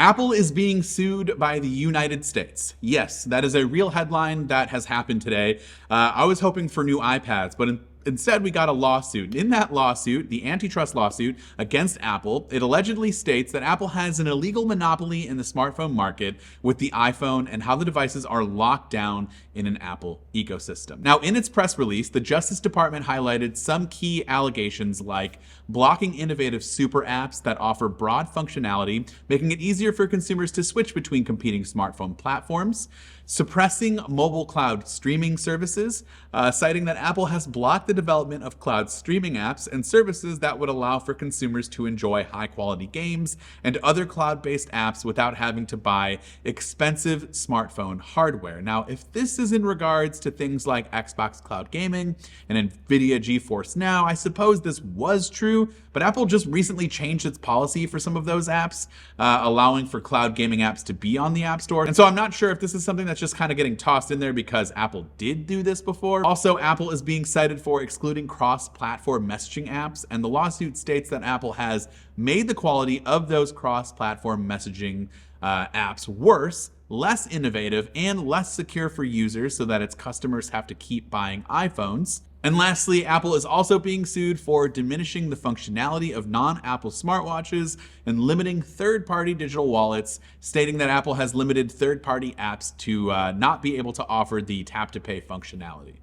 Apple is being sued by the United States. Yes, that is a real headline that has happened today. I was hoping for new iPads, but instead we got a lawsuit. In that lawsuit, the antitrust lawsuit against Apple, it allegedly states that Apple has an illegal monopoly in the smartphone market with the iPhone and how the devices are locked down in an Apple ecosystem. Now, in its press release, the Justice Department highlighted some key allegations like blocking innovative super apps that offer broad functionality, making it easier for consumers to switch between competing smartphone platforms, suppressing mobile cloud streaming services, citing that Apple has blocked the development of cloud streaming apps and services that would allow for consumers to enjoy high-quality games and other cloud-based apps without having to buy expensive smartphone hardware. Now, if this is in regards to things like Xbox Cloud Gaming and NVIDIA GeForce Now, I suppose this was true, but Apple just recently changed its policy for some of those apps, allowing for cloud gaming apps to be on the App Store. And so I'm not sure if this is something that's just kind of getting tossed in there because Apple did do this before. Also, Apple is being cited for excluding cross-platform messaging apps, and the lawsuit states that Apple has made the quality of those cross-platform messaging apps worse, less innovative, and less secure for users so that its customers have to keep buying iPhones. And lastly, Apple is also being sued for diminishing the functionality of non-Apple smartwatches and limiting third-party digital wallets, stating that Apple has limited third-party apps to not be able to offer the tap-to-pay functionality.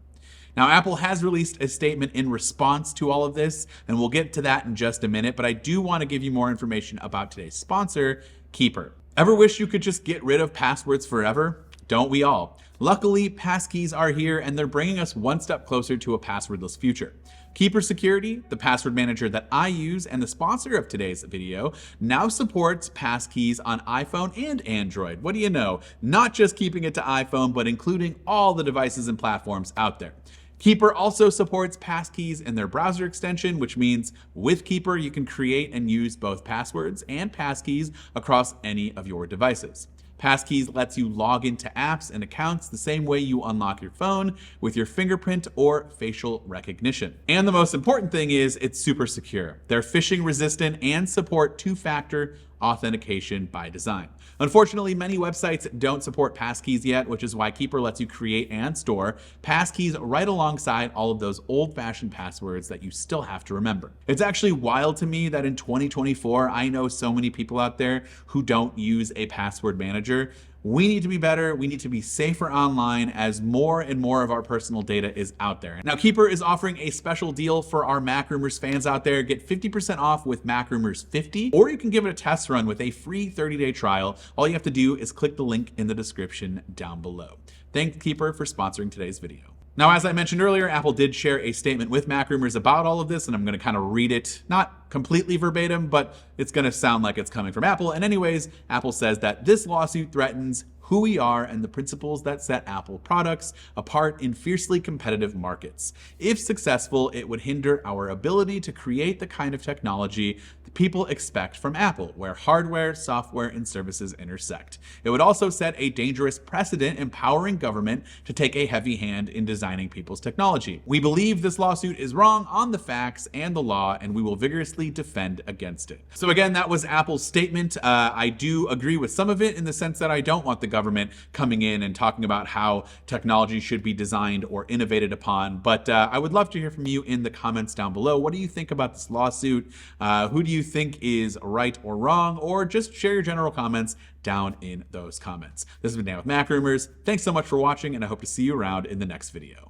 Now, Apple has released a statement in response to all of this, and we'll get to that in just a minute, but I do want to give you more information about today's sponsor, Keeper. Ever wish you could just get rid of passwords forever? Don't we all? Luckily, passkeys are here and they're bringing us one step closer to a passwordless future. Keeper Security, the password manager that I use and the sponsor of today's video, now supports passkeys on iPhone and Android. What do you know? Not just keeping it to iPhone, but including all the devices and platforms out there. Keeper also supports passkeys in their browser extension, which means with Keeper, you can create and use both passwords and passkeys across any of your devices. Passkeys lets you log into apps and accounts the same way you unlock your phone with your fingerprint or facial recognition. And the most important thing is it's super secure. They're phishing resistant and support two-factor authentication by design. Unfortunately, many websites don't support passkeys yet, which is why Keeper lets you create and store passkeys right alongside all of those old-fashioned passwords that you still have to remember. It's actually wild to me that in 2024, I know so many people out there who don't use a password manager. We need to be better. We need to be safer online as more and more of our personal data is out there. Now, Keeper is offering a special deal for our MacRumors fans out there. Get 50% off with MacRumors 50, or you can give it a test run with a free 30-day trial. All you have to do is click the link in the description down below. Thanks, Keeper, for sponsoring today's video. Now, as I mentioned earlier, Apple did share a statement with MacRumors about all of this, and I'm going to kind of read it, not completely verbatim, but it's going to sound like it's coming from Apple. And anyways, Apple says that this lawsuit threatens who we are and the principles that set Apple products apart in fiercely competitive markets. If successful, it would hinder our ability to create the kind of technology that people expect from Apple, where hardware, software, and services intersect. It would also set a dangerous precedent, empowering government to take a heavy hand in designing people's technology. We believe this lawsuit is wrong on the facts and the law, and we will vigorously defend against it. So again, that was Apple's statement. I do agree with some of it in the sense that I don't want the government coming in and talking about how technology should be designed or innovated upon. But I would love to hear from you in the comments down below. What do you think about this lawsuit? Who do you think is right or wrong? Or just share your general comments down in those comments. This has been Dan with MacRumors. Thanks so much for watching, and I hope to see you around in the next video.